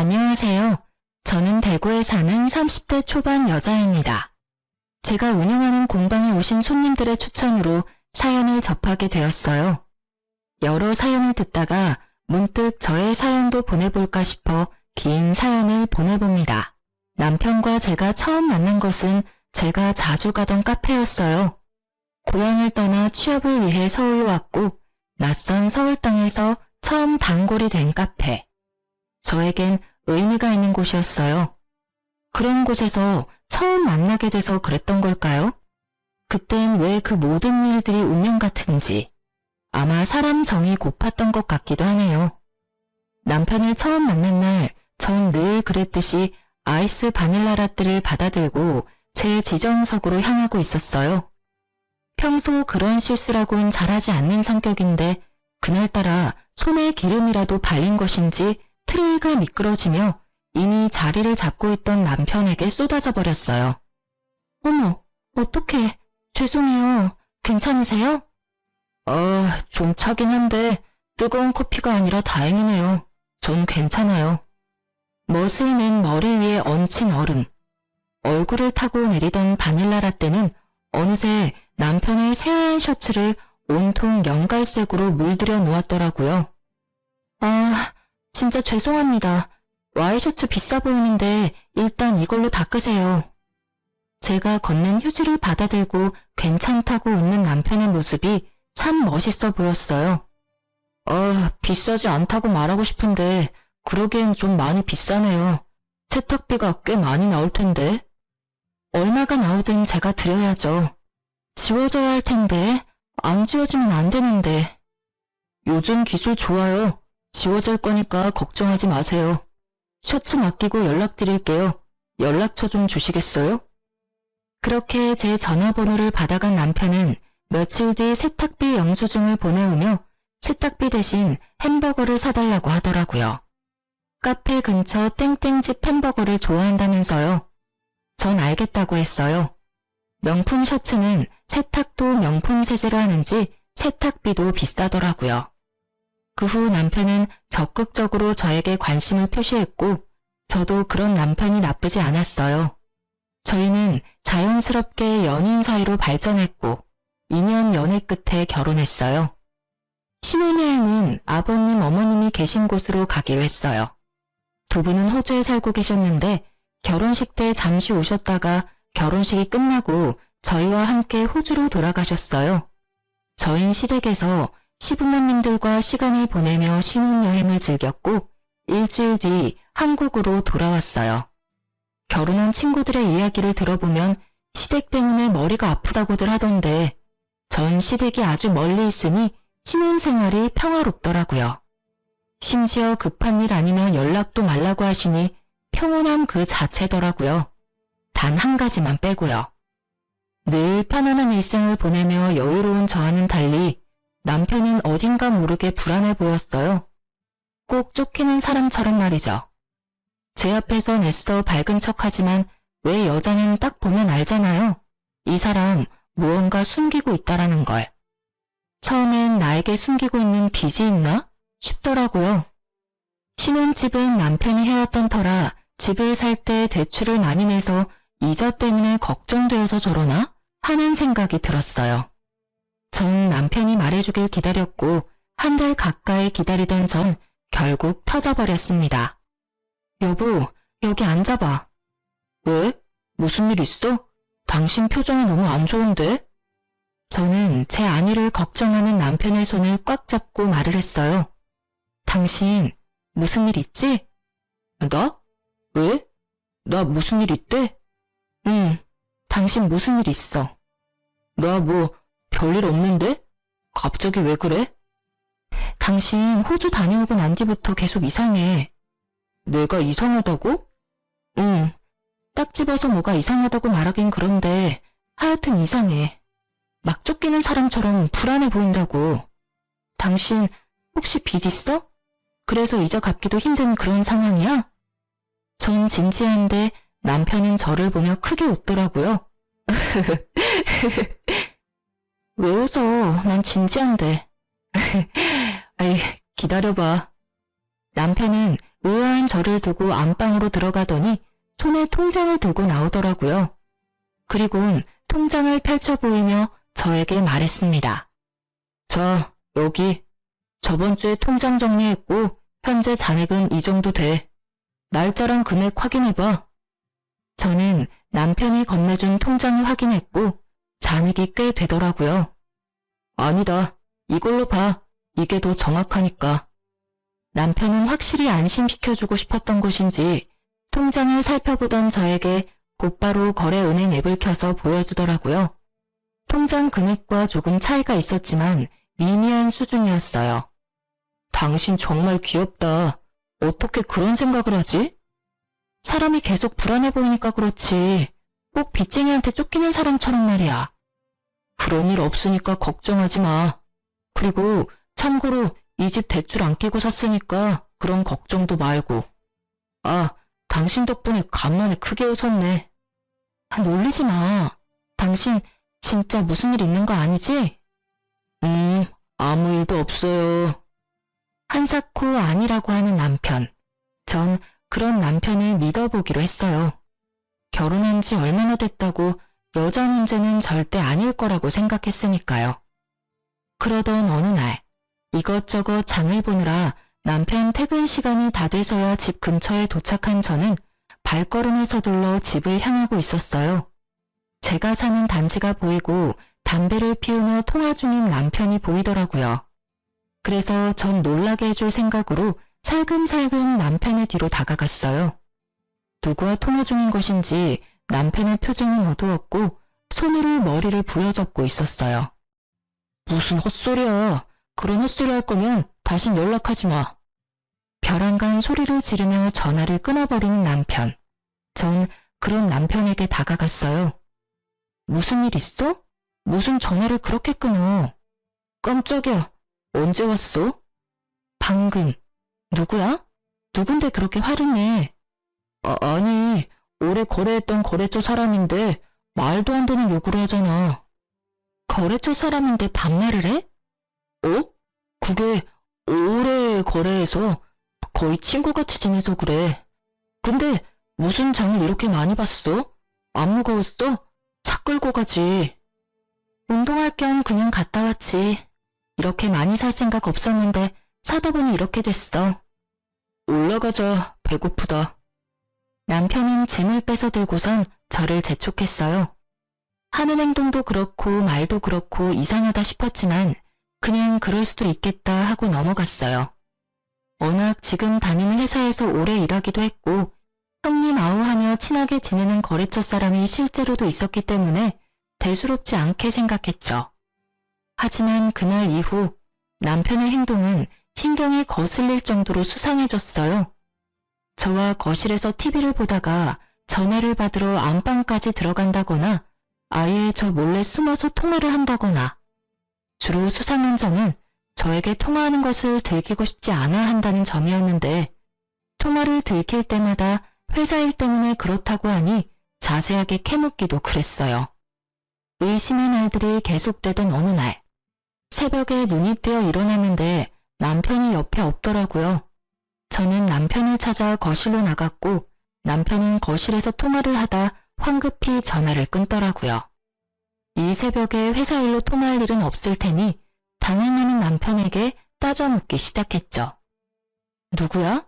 안녕하세요. 저는 대구에 사는 30대 초반 여자입니다. 제가 운영하는 공방에 오신 손님들의 추천으로 사연을 접하게 되었어요. 여러 사연을 듣다가 문득 저의 사연도 보내볼까 싶어 긴 사연을 보내봅니다. 남편과 제가 처음 만난 것은 제가 자주 가던 카페였어요. 고향을 떠나 취업을 위해 서울로 왔고 낯선 서울 땅에서 처음 단골이 된 카페. 저에겐 의미가 있는 곳이었어요. 그런 곳에서 처음 만나게 돼서 그랬던 걸까요? 그땐 왜 그 모든 일들이 운명 같은지 아마 사람 정이 고팠던 것 같기도 하네요. 남편을 처음 만난 날 전 늘 그랬듯이 아이스 바닐라 라떼를 받아들고 제 지정석으로 향하고 있었어요. 평소 그런 실수라고는 잘하지 않는 성격인데 그날따라 손에 기름이라도 발린 것인지 트레이가 미끄러지며 이미 자리를 잡고 있던 남편에게 쏟아져 버렸어요. 어머, 어떡해. 죄송해요. 괜찮으세요? 좀 차긴 한데 뜨거운 커피가 아니라 다행이네요. 전 괜찮아요. 멋을 낸 머리 위에 얹힌 얼음. 얼굴을 타고 내리던 바닐라 라떼는 어느새 남편의 새하얀 셔츠를 온통 연갈색으로 물들여 놓았더라고요. 진짜 죄송합니다. 와이셔츠 비싸 보이는데 일단 이걸로 닦으세요. 제가 건넨 휴지를 받아들고 괜찮다고 웃는 남편의 모습이 참 멋있어 보였어요. 비싸지 않다고 말하고 싶은데 그러기엔 좀 많이 비싸네요. 세탁비가 꽤 많이 나올 텐데. 얼마가 나오든 제가 드려야죠. 지워져야 할 텐데 안 지워지면 안 되는데. 요즘 기술 좋아요. 지워질 거니까 걱정하지 마세요. 셔츠 맡기고 연락드릴게요. 연락처 좀 주시겠어요? 그렇게 제 전화번호를 받아간 남편은 며칠 뒤 세탁비 영수증을 보내오며 세탁비 대신 햄버거를 사달라고 하더라고요. 카페 근처 땡땡집 햄버거를 좋아한다면서요. 전 알겠다고 했어요. 명품 셔츠는 세탁도 명품 세제로 하는지 세탁비도 비싸더라고요. 그 후 남편은 적극적으로 저에게 관심을 표시했고 저도 그런 남편이 나쁘지 않았어요. 저희는 자연스럽게 연인 사이로 발전했고 2년 연애 끝에 결혼했어요. 신혼여행은 아버님, 어머님이 계신 곳으로 가기로 했어요. 두 분은 호주에 살고 계셨는데 결혼식 때 잠시 오셨다가 결혼식이 끝나고 저희와 함께 호주로 돌아가셨어요. 저흰 시댁에서 시부모님들과 시간을 보내며 신혼여행을 즐겼고 일주일 뒤 한국으로 돌아왔어요. 결혼한 친구들의 이야기를 들어보면 시댁 때문에 머리가 아프다고들 하던데 전 시댁이 아주 멀리 있으니 신혼생활이 평화롭더라고요. 심지어 급한 일 아니면 연락도 말라고 하시니 평온함 그 자체더라고요. 단 한 가지만 빼고요. 늘 편안한 일생을 보내며 여유로운 저와는 달리 남편은 어딘가 모르게 불안해 보였어요. 꼭 쫓기는 사람처럼 말이죠. 제 앞에선 애써 밝은 척하지만 왜 여자는 딱 보면 알잖아요. 이 사람 무언가 숨기고 있다라는 걸. 처음엔 나에게 숨기고 있는 빚이 있나 싶더라고요. 신혼집은 남편이 해왔던 터라 집을 살 때 대출을 많이 내서 이자 때문에 걱정되어서 저러나 하는 생각이 들었어요. 전 남편이 말해주길 기다렸고 한 달 가까이 기다리던 전 결국 터져버렸습니다. 여보, 여기 앉아봐. 왜? 무슨 일 있어? 당신 표정이 너무 안 좋은데? 저는 제 안위를 걱정하는 남편의 손을 꽉 잡고 말을 했어요. 당신 무슨 일 있지? 나? 왜? 나 무슨 일 있대? 당신 무슨 일 있어? 나 뭐 별일 없는데? 갑자기 왜 그래? 당신 호주 다녀오고 난 뒤부터 계속 이상해. 내가 이상하다고? 딱 집어서 뭐가 이상하다고 말하긴 그런데 하여튼 이상해. 막 쫓기는 사람처럼 불안해 보인다고. 당신 혹시 빚 있어? 그래서 이자 갚기도 힘든 그런 상황이야? 전 진지한데 남편은 저를 보며 크게 웃더라고요. 왜 웃어? 난 진지한데. 아이, 기다려봐. 남편은 의아한 저를 두고 안방으로 들어가더니 손에 통장을 들고 나오더라고요. 그리곤 통장을 펼쳐 보이며 저에게 말했습니다. 자, 여기. 저번 주에 통장 정리했고 현재 잔액은 이 정도 돼. 날짜랑 금액 확인해봐. 저는 남편이 건네준 통장을 확인했고 잔액이 꽤 되더라고요. 아니다. 이걸로 봐. 이게 더 정확하니까. 남편은 확실히 안심시켜주고 싶었던 것인지 통장을 살펴보던 저에게 곧바로 거래은행 앱을 켜서 보여주더라고요. 통장 금액과 조금 차이가 있었지만 미미한 수준이었어요. 당신 정말 귀엽다. 어떻게 그런 생각을 하지? 사람이 계속 불안해 보이니까 그렇지. 꼭 빚쟁이한테 쫓기는 사람처럼 말이야. 그런 일 없으니까 걱정하지 마. 그리고 참고로 이 집 대출 안 끼고 샀으니까 그런 걱정도 말고. 아, 당신 덕분에 간만에 크게 웃었네. 놀리지 마. 당신 진짜 무슨 일 있는 거 아니지? 아무 일도 없어요. 한사코 아니라고 하는 남편. 전 그런 남편을 믿어보기로 했어요. 결혼한 지 얼마나 됐다고 여자 문제는 절대 아닐 거라고 생각했으니까요. 그러던 어느 날 이것저것 장을 보느라 남편 퇴근 시간이 다 돼서야 집 근처에 도착한 저는 발걸음을 서둘러 집을 향하고 있었어요. 제가 사는 단지가 보이고 담배를 피우며 통화 중인 남편이 보이더라고요. 그래서 전 놀라게 해줄 생각으로 살금살금 남편의 뒤로 다가갔어요. 누구와 통화 중인 것인지 남편의 표정은 어두웠고 손으로 머리를 부여잡고 있었어요. 무슨 헛소리야. 그런 헛소리 할 거면 다신 연락하지 마. 벼랑간 소리를 지르며 전화를 끊어버리는 남편. 전 그런 남편에게 다가갔어요. 무슨 일 있어? 무슨 전화를 그렇게 끊어? 깜짝이야. 언제 왔어? 방금. 누구야? 누군데 그렇게 화를 내? 아니, 오래 거래했던 거래처 사람인데 말도 안 되는 요구를 하잖아. 거래처 사람인데 반말을 해? 그게 오래 거래해서 거의 친구같이 지내서 그래. 근데 무슨 장을 이렇게 많이 봤어? 안 무거웠어? 차 끌고 가지. 운동할 겸 그냥 갔다 왔지. 이렇게 많이 살 생각 없었는데 사다 보니 이렇게 됐어. 올라가자. 배고프다. 남편은 짐을 빼서 들고선 저를 재촉했어요. 하는 행동도 그렇고 말도 그렇고 이상하다 싶었지만 그냥 그럴 수도 있겠다 하고 넘어갔어요. 워낙 지금 다니는 회사에서 오래 일하기도 했고 형님 아우하며 친하게 지내는 거래처 사람이 실제로도 있었기 때문에 대수롭지 않게 생각했죠. 하지만 그날 이후 남편의 행동은 신경이 거슬릴 정도로 수상해졌어요. 저와 거실에서 TV를 보다가 전화를 받으러 안방까지 들어간다거나 아예 저 몰래 숨어서 통화를 한다거나 주로 수상한 점은 저에게 통화하는 것을 들키고 싶지 않아 한다는 점이었는데 통화를 들킬 때마다 회사 일 때문에 그렇다고 하니 자세하게 캐묻기도 그랬어요. 의심의 날들이 계속되던 어느 날 새벽에 눈이 뜨여 일어났는데 남편이 옆에 없더라고요. 저는 남편을 찾아 거실로 나갔고 남편은 거실에서 통화를 하다 황급히 전화를 끊더라고요. 이 새벽에 회사 일로 통화할 일은 없을 테니 당황하는 남편에게 따져 묻기 시작했죠. 누구야?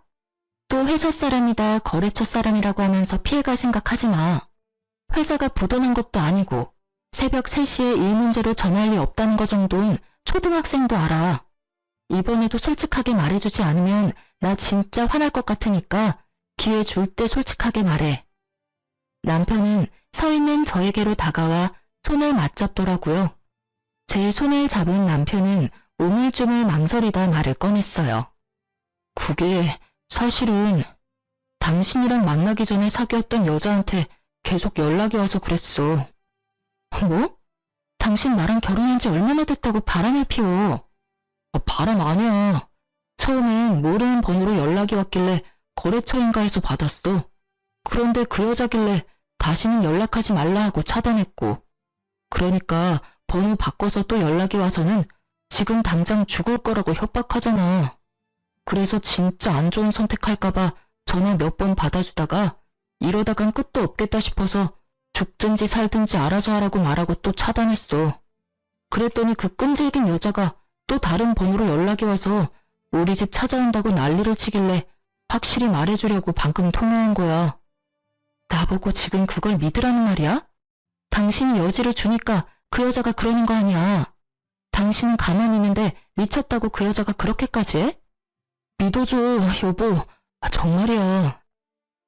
또 회사 사람이다 거래처 사람이라고 하면서 피해갈 생각하지 마. 회사가 부도난 것도 아니고 새벽 3시에 일 문제로 전화할 리 없다는 거 정도는 초등학생도 알아. 이번에도 솔직하게 말해주지 않으면 나 진짜 화날 것 같으니까 기회 줄 때 솔직하게 말해. 남편은 서 있는 저에게로 다가와 손을 맞잡더라고요. 제 손을 잡은 남편은 우물쭈물 망설이다 말을 꺼냈어요. 그게 사실은 당신이랑 만나기 전에 사귀었던 여자한테 계속 연락이 와서 그랬어. 뭐? 당신 나랑 결혼한 지 얼마나 됐다고 바람을 피워. 바람 아니야. 처음엔 모르는 번호로 연락이 왔길래 거래처인가 해서 받았어. 그런데 그 여자길래 다시는 연락하지 말라 하고 차단했고. 그러니까 번호 바꿔서 또 연락이 와서는 지금 당장 죽을 거라고 협박하잖아. 그래서 진짜 안 좋은 선택할까봐 전화 몇 번 받아주다가 이러다간 끝도 없겠다 싶어서 죽든지 살든지 알아서 하라고 말하고 또 차단했어. 그랬더니 그 끈질긴 여자가 또 다른 번호로 연락이 와서 우리 집 찾아온다고 난리를 치길래 확실히 말해주려고 방금 통화한 거야. 나보고 지금 그걸 믿으라는 말이야? 당신이 여지를 주니까 그 여자가 그러는 거 아니야. 당신은 가만히 있는데 미쳤다고 그 여자가 그렇게까지 해? 믿어줘, 여보. 정말이야.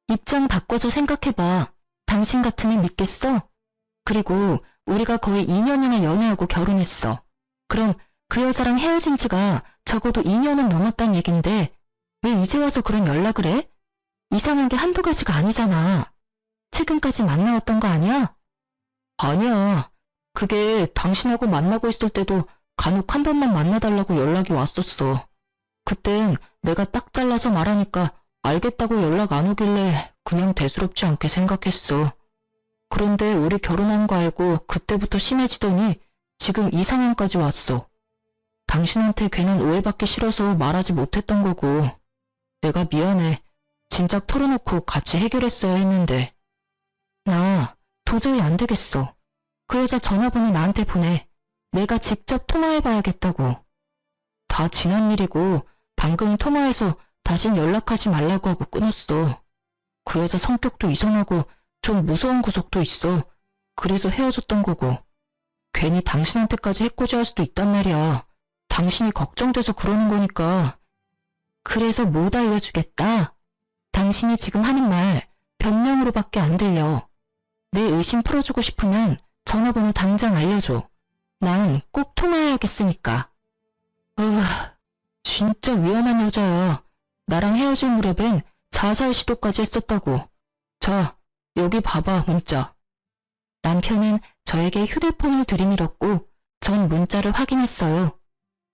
입장 바꿔서 생각해봐. 당신 같으면 믿겠어? 그리고 우리가 거의 2년이나 연애하고 결혼했어. 그럼 그 여자랑 헤어진 지가 적어도 2년은 넘었단 얘긴데 왜 이제 와서 그런 연락을 해? 이상한 게 한두 가지가 아니잖아. 최근까지 만나왔던 거 아니야? 아니야. 그게 당신하고 만나고 있을 때도 간혹 한 번만 만나달라고 연락이 왔었어. 그땐 내가 딱 잘라서 말하니까 알겠다고 연락 안 오길래 그냥 대수롭지 않게 생각했어. 그런데 우리 결혼한 거 알고 그때부터 심해지더니 지금 이 상황까지 왔어. 당신한테 괜한 오해받기 싫어서 말하지 못했던 거고. 내가 미안해. 진작 털어놓고 같이 해결했어야 했는데. 나 도저히 안 되겠어. 그 여자 전화번호 나한테 보내. 내가 직접 통화해봐야겠다고. 다 지난 일이고 방금 통화해서 다신 연락하지 말라고 하고 끊었어. 그 여자 성격도 이상하고 좀 무서운 구석도 있어. 그래서 헤어졌던 거고. 괜히 당신한테까지 해코지 할 수도 있단 말이야. 당신이 걱정돼서 그러는 거니까. 그래서 못 알려주겠다. 당신이 지금 하는 말 변명으로밖에 안 들려. 내 의심 풀어주고 싶으면 전화번호 당장 알려줘. 난 꼭 통화해야겠으니까. 진짜 위험한 여자야. 나랑 헤어질 무렵엔 자살 시도까지 했었다고. 자, 여기 봐봐, 문자. 남편은 저에게 휴대폰을 들이밀었고 전 문자를 확인했어요.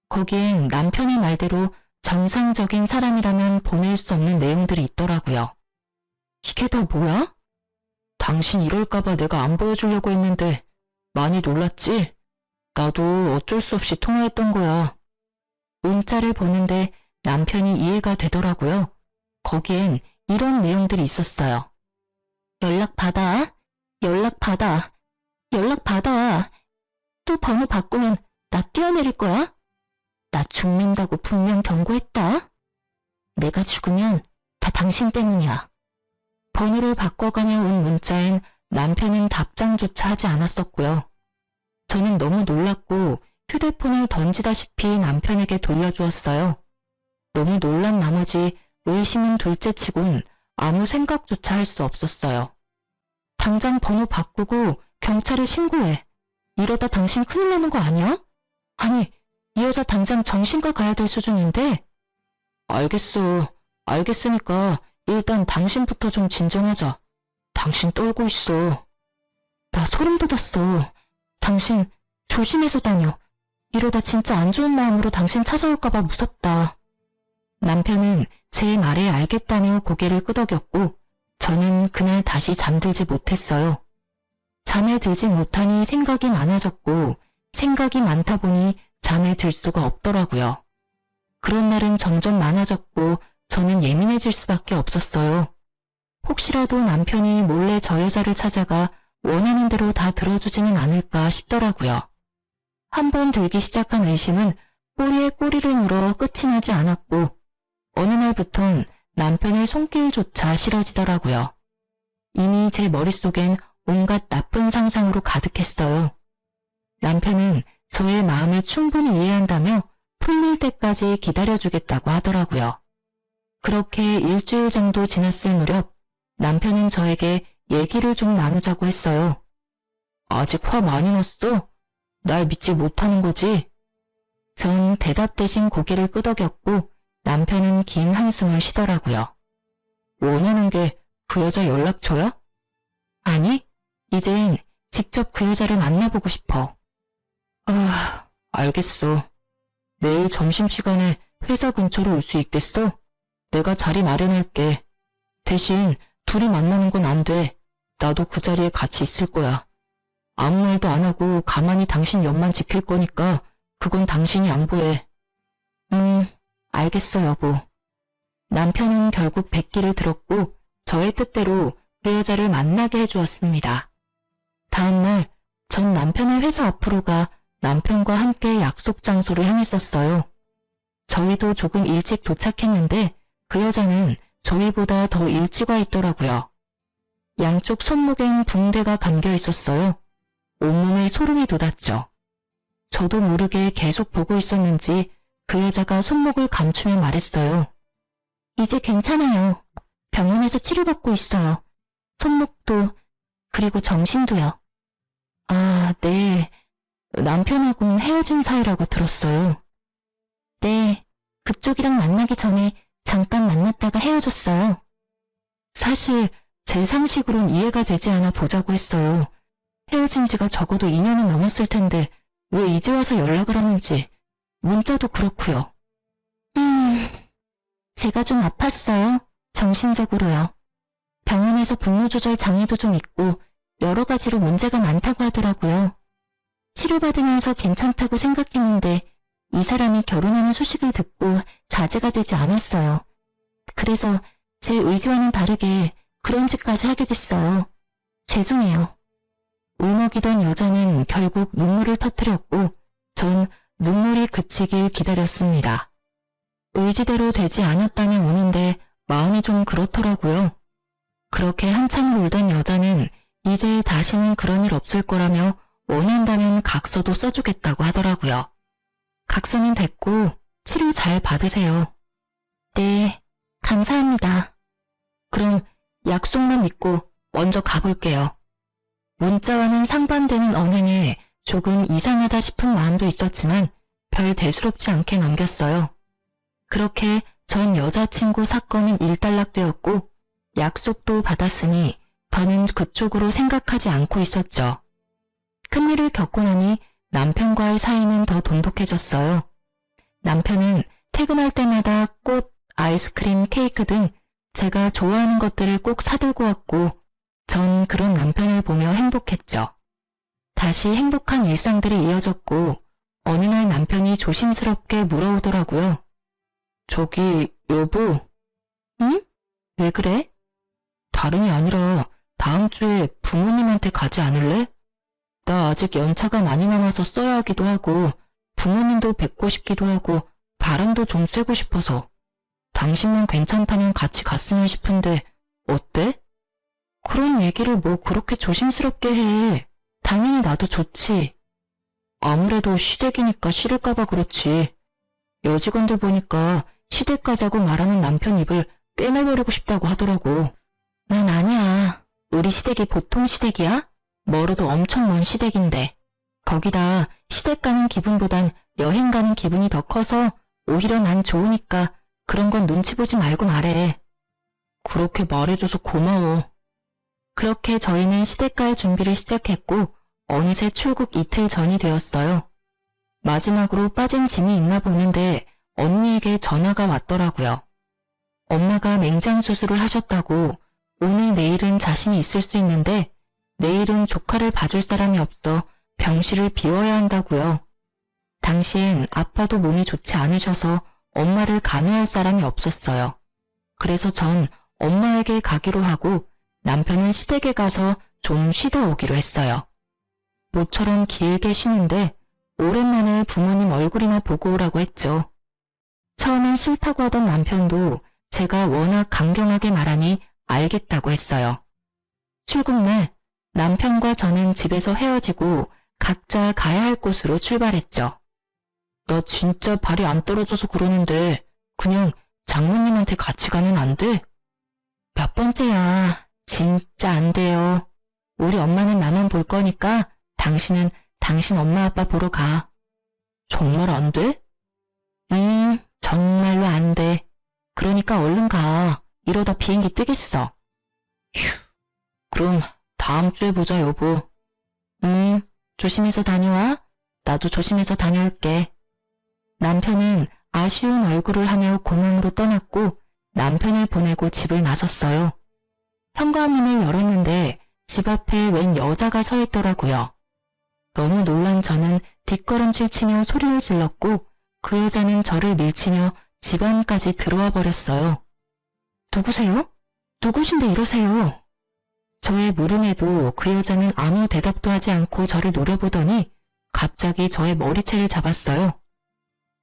거기엔 남편의 말대로 정상적인 사람이라면 보낼 수 없는 내용들이 있더라고요. 이게 다 뭐야? 당신 이럴까봐 내가 안 보여주려고 했는데 많이 놀랐지? 나도 어쩔 수 없이 통화했던 거야. 문자를 보는데 남편이 이해가 되더라고요. 거기엔 이런 내용들이 있었어요. 연락 받아. 연락 받아. 연락 받아. 또 번호 바꾸면 나 뛰어내릴 거야? 나 죽는다고 분명 경고했다. 내가 죽으면 다 당신 때문이야. 번호를 바꿔가며 온 문자엔 남편은 답장조차 하지 않았었고요. 저는 너무 놀랐고 휴대폰을 던지다시피 남편에게 돌려주었어요. 너무 놀란 나머지 의심은 둘째치곤 아무 생각조차 할 수 없었어요. 당장 번호 바꾸고 경찰에 신고해. 이러다 당신 큰일 나는 거 아니야? 아니, 이 여자 당장 정신과 가야 될 수준인데? 알겠어. 알겠으니까 일단 당신부터 좀 진정하자. 당신 떨고 있어. 나 소름 돋았어. 당신 조심해서 다녀. 이러다 진짜 안 좋은 마음으로 당신 찾아올까봐 무섭다. 남편은 제 말에 알겠다며 고개를 끄덕였고 저는 그날 다시 잠들지 못했어요. 잠에 들지 못하니 생각이 많아졌고 생각이 많다 보니 잠에 들 수가 없더라고요. 그런 날은 점점 많아졌고 저는 예민해질 수밖에 없었어요. 혹시라도 남편이 몰래 저 여자를 찾아가 원하는 대로 다 들어주지는 않을까 싶더라고요. 한번 들기 시작한 의심은 꼬리에 꼬리를 물어 끝이 나지 않았고 어느 날부턴 남편의 손길조차 싫어지더라고요. 이미 제 머릿속엔 온갖 나쁜 상상으로 가득했어요. 남편은 저의 마음을 충분히 이해한다며 풀릴 때까지 기다려주겠다고 하더라고요. 그렇게 일주일 정도 지났을 무렵 남편은 저에게 얘기를 좀 나누자고 했어요. 아직 화 많이 났어? 날 믿지 못하는 거지? 전 대답 대신 고개를 끄덕였고 남편은 긴 한숨을 쉬더라고요. 원하는 게 그 여자 연락처야? 아니, 이젠 직접 그 여자를 만나보고 싶어. 알겠어. 내일 점심시간에 회사 근처로 올 수 있겠어? 내가 자리 마련할게. 대신 둘이 만나는 건 안 돼. 나도 그 자리에 같이 있을 거야. 아무 말도 안 하고 가만히 당신 옆만 지킬 거니까 그건 당신이 양보해. 알겠어, 여보. 남편은 결국 백기를 들었고 저의 뜻대로 그 여자를 만나게 해주었습니다. 다음날 전 남편의 회사 앞으로 가 남편과 함께 약속 장소를 향했었어요. 저희도 조금 일찍 도착했는데 그 여자는 저희보다 더 일찍 와 있더라고요. 양쪽 손목엔 붕대가 감겨 있었어요. 온몸에 소름이 돋았죠. 저도 모르게 계속 보고 있었는지 그 여자가 손목을 감추며 말했어요. 이제 괜찮아요. 병원에서 치료받고 있어요. 손목도, 그리고 정신도요. 아, 네. 남편하고는 헤어진 사이라고 들었어요. 네, 그쪽이랑 만나기 전에 잠깐 만났다가 헤어졌어요. 사실 제 상식으론 이해가 되지 않아 보자고 했어요. 헤어진 지가 적어도 2년은 넘었을 텐데 왜 이제 와서 연락을 하는지 문자도 그렇고요. 제가 좀 아팠어요. 정신적으로요. 병원에서 분노 조절 장애도 좀 있고 여러 가지로 문제가 많다고 하더라고요. 치료받으면서 괜찮다고 생각했는데 이 사람이 결혼하는 소식을 듣고 자제가 되지 않았어요. 그래서 제 의지와는 다르게 그런 짓까지 하게 됐어요. 죄송해요. 울먹이던 여자는 결국 눈물을 터뜨렸고 전 눈물이 그치길 기다렸습니다. 의지대로 되지 않았다면 우는데 마음이 좀 그렇더라고요. 그렇게 한참 울던 여자는 이제 다시는 그런 일 없을 거라며 원한다면 각서도 써주겠다고 하더라고요. 각서는 됐고 치료 잘 받으세요. 네, 감사합니다. 그럼 약속만 믿고 먼저 가볼게요. 문자와는 상반되는 언행에 조금 이상하다 싶은 마음도 있었지만 별 대수롭지 않게 넘겼어요. 그렇게 전 여자친구 사건은 일단락되었고 약속도 받았으니 더는 그쪽으로 생각하지 않고 있었죠. 큰일을 겪고 나니 남편과의 사이는 더 돈독해졌어요. 남편은 퇴근할 때마다 꽃, 아이스크림, 케이크 등 제가 좋아하는 것들을 꼭 사들고 왔고 전 그런 남편을 보며 행복했죠. 다시 행복한 일상들이 이어졌고 어느 날 남편이 조심스럽게 물어오더라고요. 저기 여보. 응? 왜 그래? 다름이 아니라 다음 주에 부모님한테 가지 않을래? 나 아직 연차가 많이 남아서 써야 하기도 하고 부모님도 뵙고 싶기도 하고 바람도 좀 쐬고 싶어서 당신만 괜찮다면 같이 갔으면 싶은데 어때? 그런 얘기를 뭐 그렇게 조심스럽게 해. 당연히 나도 좋지. 아무래도 시댁이니까 싫을까봐 그렇지. 여직원들 보니까 시댁 가자고 말하는 남편 입을 꿰매버리고 싶다고 하더라고. 난 아니야. 우리 시댁이 보통 시댁이야? 멀어도 엄청 먼 시댁인데. 거기다 시댁 가는 기분보단 여행 가는 기분이 더 커서 오히려 난 좋으니까 그런 건 눈치 보지 말고 말해. 그렇게 말해줘서 고마워. 그렇게 저희는 시댁 갈 준비를 시작했고 어느새 출국 이틀 전이 되었어요. 마지막으로 빠진 짐이 있나 보는데 언니에게 전화가 왔더라고요. 엄마가 맹장 수술을 하셨다고 오늘 내일은 자신이 있을 수 있는데 내일은 조카를 봐줄 사람이 없어 병실을 비워야 한다고요. 당시엔 아빠도 몸이 좋지 않으셔서 엄마를 간호할 사람이 없었어요. 그래서 전 엄마에게 가기로 하고 남편은 시댁에 가서 좀 쉬다 오기로 했어요. 모처럼 길게 쉬는데 오랜만에 부모님 얼굴이나 보고 오라고 했죠. 처음엔 싫다고 하던 남편도 제가 워낙 강경하게 말하니 알겠다고 했어요. 출근날 남편과 저는 집에서 헤어지고 각자 가야 할 곳으로 출발했죠. 나 진짜 발이 안 떨어져서 그러는데 그냥 장모님한테 같이 가면 안 돼? 몇 번째야. 진짜 안 돼요. 우리 엄마는 나만 볼 거니까 당신은 당신 엄마 아빠 보러 가. 정말 안 돼? 정말로 안 돼. 그러니까 얼른 가. 이러다 비행기 뜨겠어. 휴, 그럼 다음 주에 보자 여보. 조심해서 다녀와. 나도 조심해서 다녀올게. 남편은 아쉬운 얼굴을 하며 공항으로 떠났고 남편을 보내고 집을 나섰어요. 현관문을 열었는데 집 앞에 웬 여자가 서 있더라고요. 너무 놀란 저는 뒷걸음질 치며 소리를 질렀고 그 여자는 저를 밀치며 집 안까지 들어와 버렸어요. 누구세요? 누구신데 이러세요? 저의 물음에도 그 여자는 아무 대답도 하지 않고 저를 노려보더니 갑자기 저의 머리채를 잡았어요.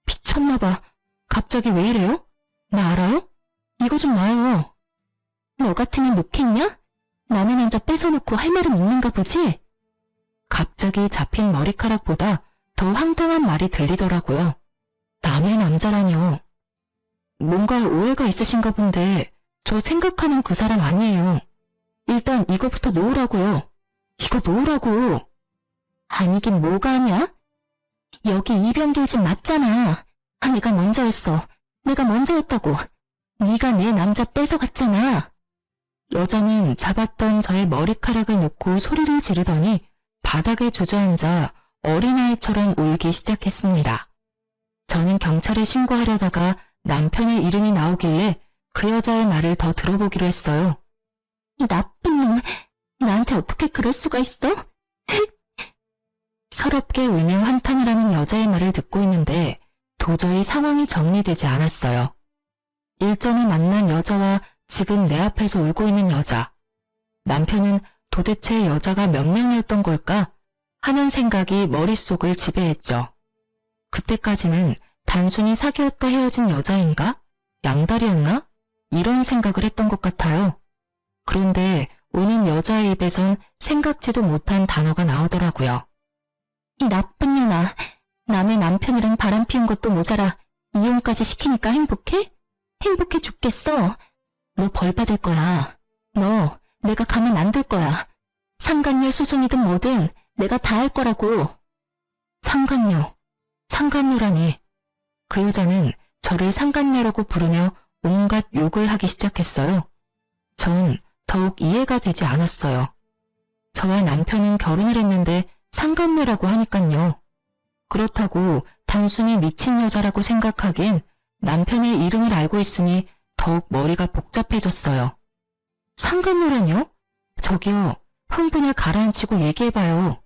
미쳤나봐. 갑자기 왜 이래요? 나 알아요? 이거 좀 놔요. 너 같으면 놓겠냐? 남의 남자 뺏어놓고 할 말은 있는가 보지? 갑자기 잡힌 머리카락보다 더 황당한 말이 들리더라고요. 남의 남자라뇨. 뭔가 오해가 있으신가 본데 저 생각하는 그 사람 아니에요. 일단 이거부터 놓으라고요. 이거 놓으라고. 아니긴 뭐가 아니야? 여기 이병길 집 맞잖아. 내가 먼저였어. 내가 먼저였다고. 네가 내 남자 뺏어갔잖아. 여자는 잡았던 저의 머리카락을 놓고 소리를 지르더니 바닥에 주저앉아 어린아이처럼 울기 시작했습니다. 저는 경찰에 신고하려다가 남편의 이름이 나오길래 그 여자의 말을 더 들어보기로 했어요. 이 나쁜 놈, 나한테 어떻게 그럴 수가 있어? 서럽게 울며 한탄이라는 여자의 말을 듣고 있는데 도저히 상황이 정리되지 않았어요. 일전에 만난 여자와 지금 내 앞에서 울고 있는 여자. 남편은 도대체 여자가 몇 명이었던 걸까 하는 생각이 머릿속을 지배했죠. 그때까지는 단순히 사귀었다 헤어진 여자인가? 양다리였나? 이런 생각을 했던 것 같아요. 그런데 우는 여자의 입에선 생각지도 못한 단어가 나오더라고요. 이 나쁜 년아, 남의 남편이랑 바람 피운 것도 모자라 이혼까지 시키니까 행복해? 행복해 죽겠어. 너 벌 받을 거야. 너 내가 가만 안 둘 거야. 상간녀 소송이든 뭐든 내가 다 할 거라고. 상간녀, 상간녀라니. 그 여자는 저를 상간녀라고 부르며 온갖 욕을 하기 시작했어요. 전 더욱 이해가 되지 않았어요. 저와 남편은 결혼을 했는데 상간녀라고 하니깐요. 그렇다고 단순히 미친 여자라고 생각하기엔 남편의 이름을 알고 있으니 더욱 머리가 복잡해졌어요. 상간녀라뇨? 저기요, 흥분을 가라앉히고 얘기해봐요.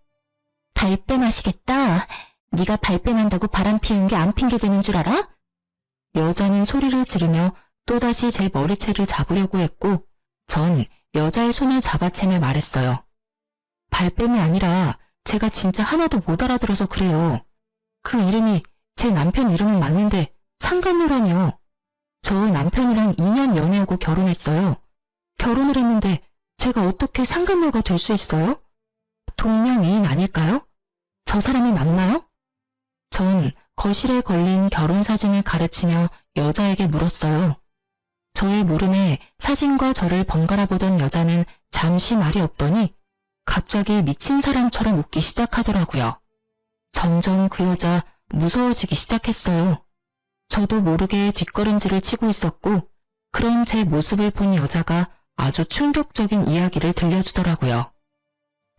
발뺌 하시겠다. 네가 발뺌한다고 바람 피운 게 안 핑계대는 줄 알아? 여자는 소리를 지르며 또다시 제 머리채를 잡으려고 했고 전 여자의 손을 잡아채며 말했어요. 발뺌이 아니라 제가 진짜 하나도 못 알아들어서 그래요. 그 이름이 제 남편 이름은 맞는데 상간녀라뇨. 저 남편이랑 2년 연애하고 결혼했어요. 결혼을 했는데 제가 어떻게 상간녀가 될 수 있어요? 동명이인 아닐까요? 저 사람이 맞나요? 전 거실에 걸린 결혼사진을 가르치며 여자에게 물었어요. 저의 물음에 사진과 저를 번갈아 보던 여자는 잠시 말이 없더니 갑자기 미친 사람처럼 웃기 시작하더라고요. 점점 그 여자 무서워지기 시작했어요. 저도 모르게 뒷걸음질을 치고 있었고 그런 제 모습을 본 여자가 아주 충격적인 이야기를 들려주더라고요.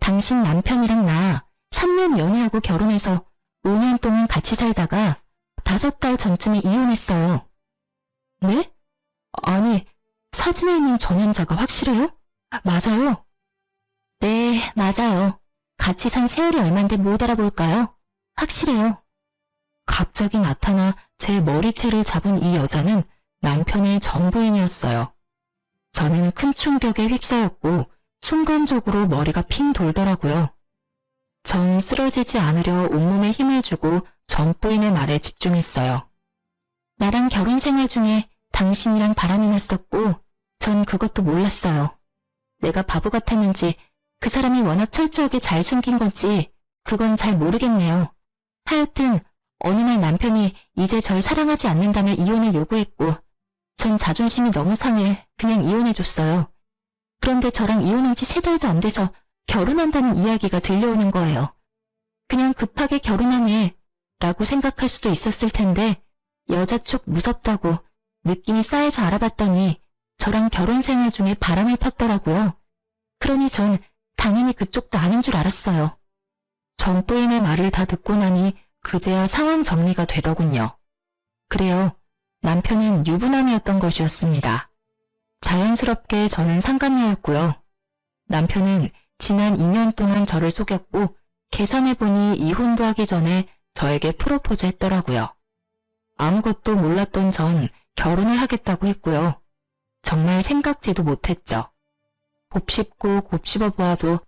당신 남편이랑 나 3년 연애하고 결혼해서 5년 동안 같이 살다가 5달 전쯤에 이혼했어요. 네? 아니, 사진에 있는 저 남자가 확실해요? 맞아요. 네, 맞아요. 같이 산 세월이 얼만데 못 알아볼까요? 확실해요. 갑자기 나타나 제 머리채를 잡은 이 여자는 남편의 전 부인이었어요. 저는 큰 충격에 휩싸였고 순간적으로 머리가 핑 돌더라고요. 전 쓰러지지 않으려 온몸에 힘을 주고 전 부인의 말에 집중했어요. 나랑 결혼 생활 중에 당신이랑 바람이 났었고 전 그것도 몰랐어요. 내가 바보 같았는지 그 사람이 워낙 철저하게 잘 숨긴 건지 그건 잘 모르겠네요. 하여튼 어느 날 남편이 이제 절 사랑하지 않는다며 이혼을 요구했고 전 자존심이 너무 상해 그냥 이혼해줬어요. 그런데 저랑 이혼한 지 3달도 안 돼서 결혼한다는 이야기가 들려오는 거예요. 그냥 급하게 결혼하네 라고 생각할 수도 있었을 텐데 여자 쪽 무섭다고 느낌이 쌓여서 알아봤더니 저랑 결혼 생활 중에 바람을 폈더라고요. 그러니 전 당연히 그쪽도 아는 줄 알았어요. 전 부인의 말을 다 듣고 나니 그제야 상황 정리가 되더군요. 그래요. 남편은 유부남이었던 것이었습니다. 자연스럽게 저는 상간녀였고요. 남편은 지난 2년 동안 저를 속였고 계산해보니 이혼도 하기 전에 저에게 프로포즈 했더라고요. 아무것도 몰랐던 전 결혼을 하겠다고 했고요. 정말 생각지도 못했죠. 곱씹고 곱씹어 보아도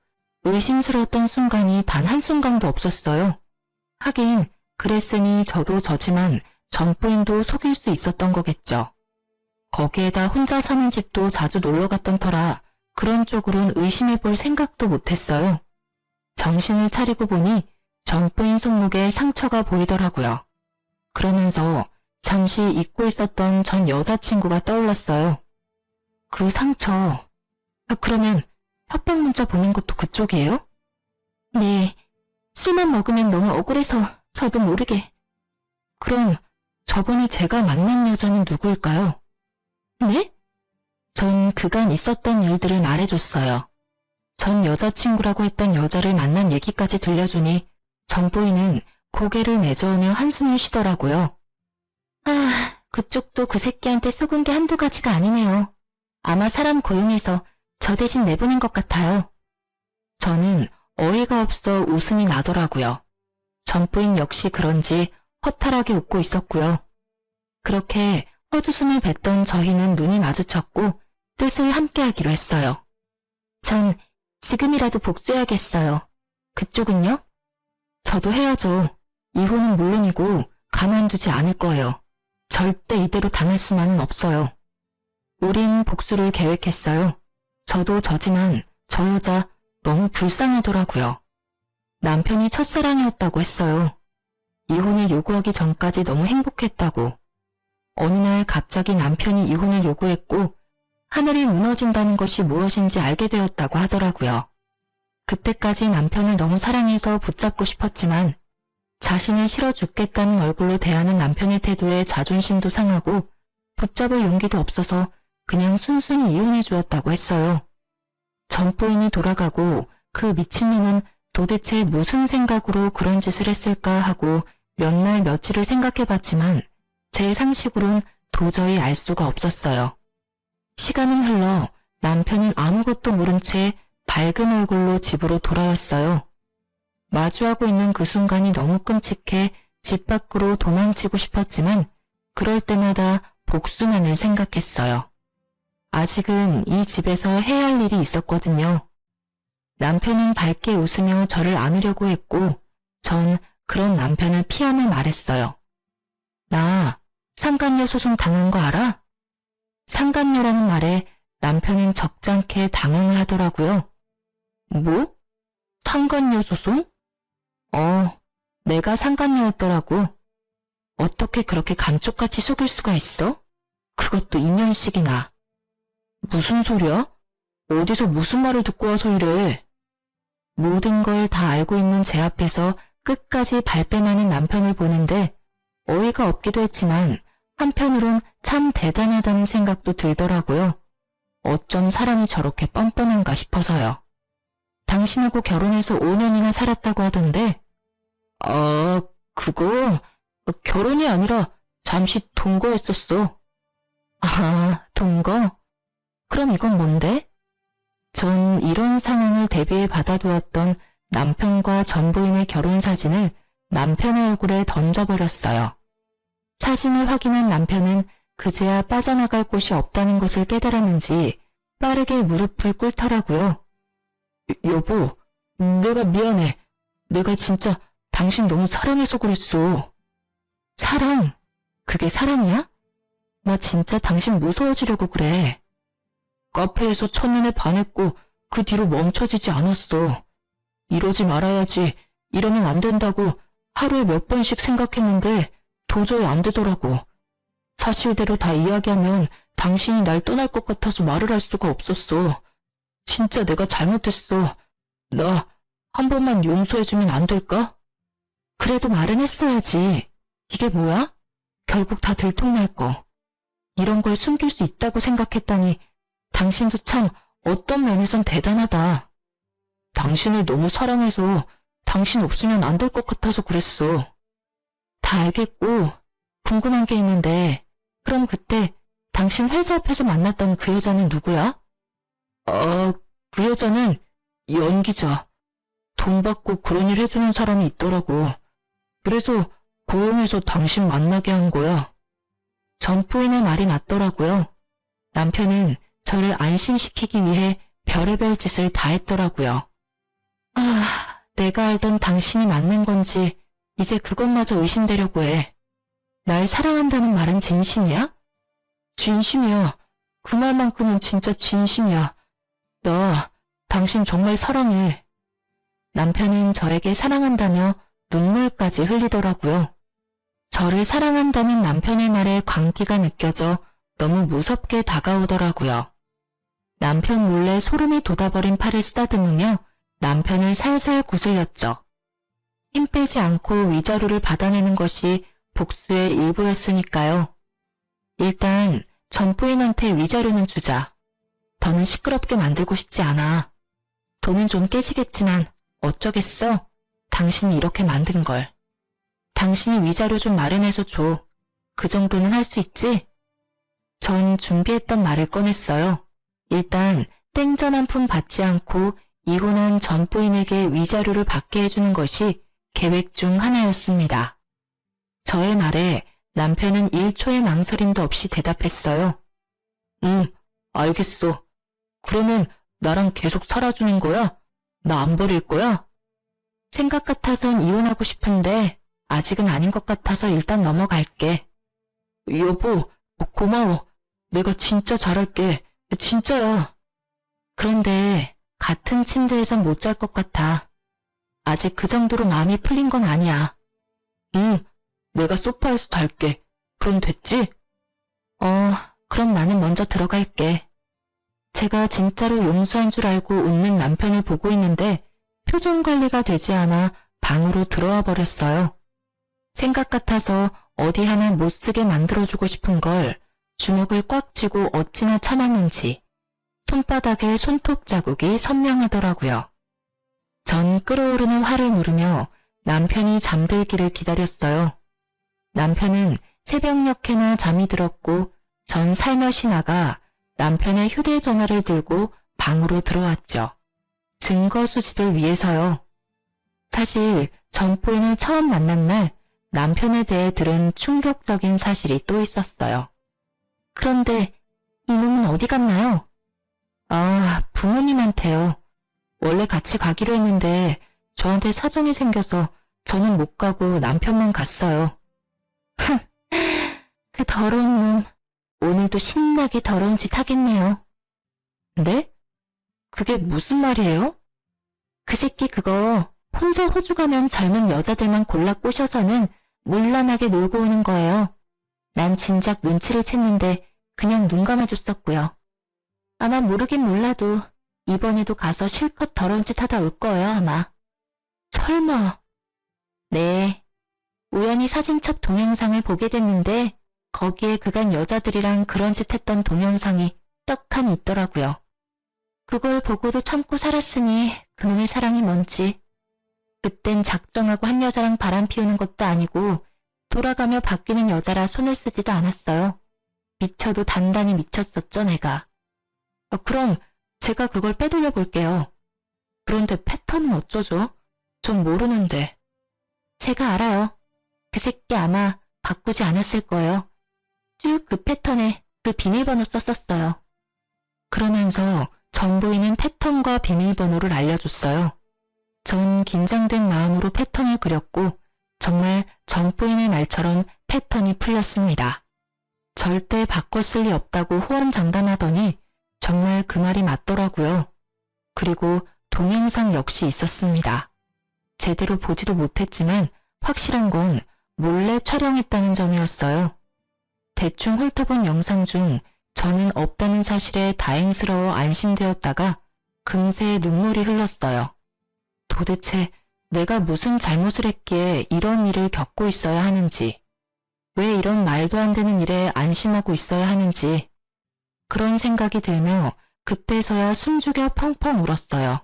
의심스러웠던 순간이 단 한순간도 없었어요. 하긴 그랬으니 저도 저지만 전부인도 속일 수 있었던 거겠죠. 거기에다 혼자 사는 집도 자주 놀러 갔던 터라 그런 쪽으론 의심해 볼 생각도 못했어요. 정신을 차리고 보니 전부인 손목에 상처가 보이더라고요. 그러면서 잠시 잊고 있었던 전 여자친구가 떠올랐어요. 그 상처, 그러면 협박 문자 보낸 것도 그쪽이에요? 네, 술만 먹으면 너무 억울해서 저도 모르게. 그럼 저번에 제가 만난 여자는 누구일까요? 네? 전 그간 있었던 일들을 말해줬어요. 전 여자친구라고 했던 여자를 만난 얘기까지 들려주니 전 부인은 고개를 내저으며 한숨을 쉬더라고요. 그쪽도 그 새끼한테 속은 게 한두 가지가 아니네요. 아마 사람 고용해서 저 대신 내보낸 것 같아요. 저는 어이가 없어 웃음이 나더라고요. 전 부인 역시 그런지 허탈하게 웃고 있었고요. 그렇게 헛웃음을 뱉던 저희는 눈이 마주쳤고 뜻을 함께하기로 했어요. 전 지금이라도 복수해야겠어요. 그쪽은요? 저도 해야죠. 이혼은 물론이고 가만두지 않을 거예요. 절대 이대로 당할 수만은 없어요. 우린 복수를 계획했어요. 저도 저지만 저 여자 너무 불쌍하더라고요. 남편이 첫사랑이었다고 했어요. 이혼을 요구하기 전까지 너무 행복했다고. 어느 날 갑자기 남편이 이혼을 요구했고 하늘이 무너진다는 것이 무엇인지 알게 되었다고 하더라고요. 그때까지 남편을 너무 사랑해서 붙잡고 싶었지만 자신을 싫어 죽겠다는 얼굴로 대하는 남편의 태도에 자존심도 상하고 붙잡을 용기도 없어서 그냥 순순히 이혼해 주었다고 했어요. 전 부인이 돌아가고 그 미친놈은 도대체 무슨 생각으로 그런 짓을 했을까 하고 몇 날 며칠을 생각해봤지만 제 상식으론 도저히 알 수가 없었어요. 시간은 흘러 남편은 아무것도 모른 채 밝은 얼굴로 집으로 돌아왔어요. 마주하고 있는 그 순간이 너무 끔찍해 집 밖으로 도망치고 싶었지만 그럴 때마다 복수만을 생각했어요. 아직은 이 집에서 해야 할 일이 있었거든요. 남편은 밝게 웃으며 저를 안으려고 했고 전 그런 남편을 피하며 말했어요. 나 상간녀 소송 당한 거 알아? 상간녀라는 말에 남편은 적잖게 당황을 하더라고요. 뭐? 상간녀 소송? 내가 상간녀였더라고. 어떻게 그렇게 감쪽같이 속일 수가 있어? 그것도 2년씩이나. 무슨 소리야? 어디서 무슨 말을 듣고 와서 이래? 모든 걸 다 알고 있는 제 앞에서 끝까지 발뺌하는 남편을 보는데 어이가 없기도 했지만 한편으론 참 대단하다는 생각도 들더라고요. 어쩜 사람이 저렇게 뻔뻔한가 싶어서요. 당신하고 결혼해서 5년이나 살았다고 하던데 그거 결혼이 아니라 잠시 동거했었어. 동거? 그럼 이건 뭔데? 전 이런 상황을 대비해 받아두었던 남편과 전 부인의 결혼 사진을 남편의 얼굴에 던져버렸어요. 사진을 확인한 남편은 그제야 빠져나갈 곳이 없다는 것을 깨달았는지 빠르게 무릎을 꿇더라고요. 여보, 내가 미안해. 내가 진짜 당신 너무 사랑해서 그랬어. 사랑? 그게 사랑이야? 나 진짜 당신 무서워지려고 그래. 카페에서 첫눈에 반했고 그 뒤로 멈춰지지 않았어. 이러지 말아야지, 이러면 안 된다고 하루에 몇 번씩 생각했는데 도저히 안 되더라고. 사실대로 다 이야기하면 당신이 날 떠날 것 같아서 말을 할 수가 없었어. 진짜 내가 잘못했어. 나 한 번만 용서해주면 안 될까? 그래도 말은 했어야지. 이게 뭐야? 결국 다 들통날 거. 이런 걸 숨길 수 있다고 생각했다니 당신도 참 어떤 면에선 대단하다. 당신을 너무 사랑해서 당신 없으면 안 될 것 같아서 그랬어. 다 알겠고 궁금한 게 있는데 그럼 그때 당신 회사 앞에서 만났던 그 여자는 누구야? 그 여자는 연기자. 돈 받고 그런 일 해주는 사람이 있더라고. 그래서 고용해서 당신 만나게 한 거야. 전 부인의 말이 맞더라고요. 남편은 저를 안심시키기 위해 별의별 짓을 다 했더라고요. 아, 내가 알던 당신이 맞는 건지 이제 그것마저 의심되려고 해. 날 사랑한다는 말은 진심이야? 진심이야. 그 말만큼은 진짜 진심이야. 나 당신 정말 사랑해. 남편은 저에게 사랑한다며 눈물까지 흘리더라고요. 저를 사랑한다는 남편의 말에 광기가 느껴져 너무 무섭게 다가오더라고요. 남편 몰래 소름이 돋아버린 팔을 쓰다듬으며 남편을 살살 구슬렸죠. 힘 빼지 않고 위자료를 받아내는 것이 복수의 일부였으니까요. 일단 전 부인한테 위자료는 주자. 더는 시끄럽게 만들고 싶지 않아. 돈은 좀 깨지겠지만 어쩌겠어? 당신이 이렇게 만든 걸. 당신이 위자료 좀 마련해서 줘. 그 정도는 할 수 있지? 전 준비했던 말을 꺼냈어요. 일단 땡전 한 푼 받지 않고 이혼한 전 부인에게 위자료를 받게 해주는 것이 계획 중 하나였습니다. 저의 말에 남편은 1초의 망설임도 없이 대답했어요. 알겠어. 그러면 나랑 계속 살아주는 거야? 나 안 버릴 거야? 생각 같아선 이혼하고 싶은데 아직은 아닌 것 같아서 일단 넘어갈게. 여보, 고마워. 내가 진짜 잘할게. 진짜야. 그런데 같은 침대에선 못 잘 것 같아. 아직 그 정도로 마음이 풀린 건 아니야. 내가 소파에서 잘게. 그럼 됐지? 그럼 나는 먼저 들어갈게. 제가 진짜로 용서한 줄 알고 웃는 남편을 보고 있는데 표정 관리가 되지 않아 방으로 들어와 버렸어요. 생각 같아서 어디 하나 못 쓰게 만들어주고 싶은 걸 주먹을 꽉 쥐고 어찌나 참았는지 손바닥에 손톱 자국이 선명하더라고요. 전 끓어오르는 화를 누르며 남편이 잠들기를 기다렸어요. 남편은 새벽녘에나 잠이 들었고 전 살며시 나가 남편의 휴대전화를 들고 방으로 들어왔죠. 증거 수집을 위해서요. 사실 전 부인을 처음 만난 날 남편에 대해 들은 충격적인 사실이 또 있었어요. 그런데 이놈은 어디 갔나요? 부모님한테요. 원래 같이 가기로 했는데 저한테 사정이 생겨서 저는 못 가고 남편만 갔어요. 그 더러운 놈, 오늘도 신나게 더러운 짓 하겠네요. 네? 그게 무슨 말이에요? 그 새끼 그거 혼자 호주 가면 젊은 여자들만 골라 꼬셔서는 물란하게 놀고 오는 거예요. 난 진작 눈치를 챘는데 그냥 눈 감아줬었고요. 아마 모르긴 몰라도 이번에도 가서 실컷 더러운 짓 하다 올 거예요, 아마. 설마. 네. 우연히 사진첩 동영상을 보게 됐는데 거기에 그간 여자들이랑 그런 짓 했던 동영상이 떡하니 있더라고요. 그걸 보고도 참고 살았으니 그놈의 사랑이 뭔지. 그땐 작정하고 한 여자랑 바람 피우는 것도 아니고 돌아가며 바뀌는 여자라 손을 쓰지도 않았어요. 미쳐도 단단히 미쳤었죠, 내가. 그럼 제가 그걸 빼돌려 볼게요. 그런데 패턴은 어쩌죠? 전 모르는데. 제가 알아요. 그 새끼 아마 바꾸지 않았을 거예요. 쭉 그 패턴에 그 비밀번호 썼었어요. 그러면서 전 부인은 패턴과 비밀번호를 알려줬어요. 전 긴장된 마음으로 패턴을 그렸고 정말 전 부인의 말처럼 패턴이 풀렸습니다. 절대 바꿨을 리 없다고 호언장담하더니 정말 그 말이 맞더라고요. 그리고 동영상 역시 있었습니다. 제대로 보지도 못했지만 확실한 건 몰래 촬영했다는 점이었어요. 대충 훑어본 영상 중 저는 없다는 사실에 다행스러워 안심되었다가 금세 눈물이 흘렀어요. 도대체 내가 무슨 잘못을 했기에 이런 일을 겪고 있어야 하는지, 왜 이런 말도 안 되는 일에 안심하고 있어야 하는지, 그런 생각이 들며 그때서야 숨죽여 펑펑 울었어요.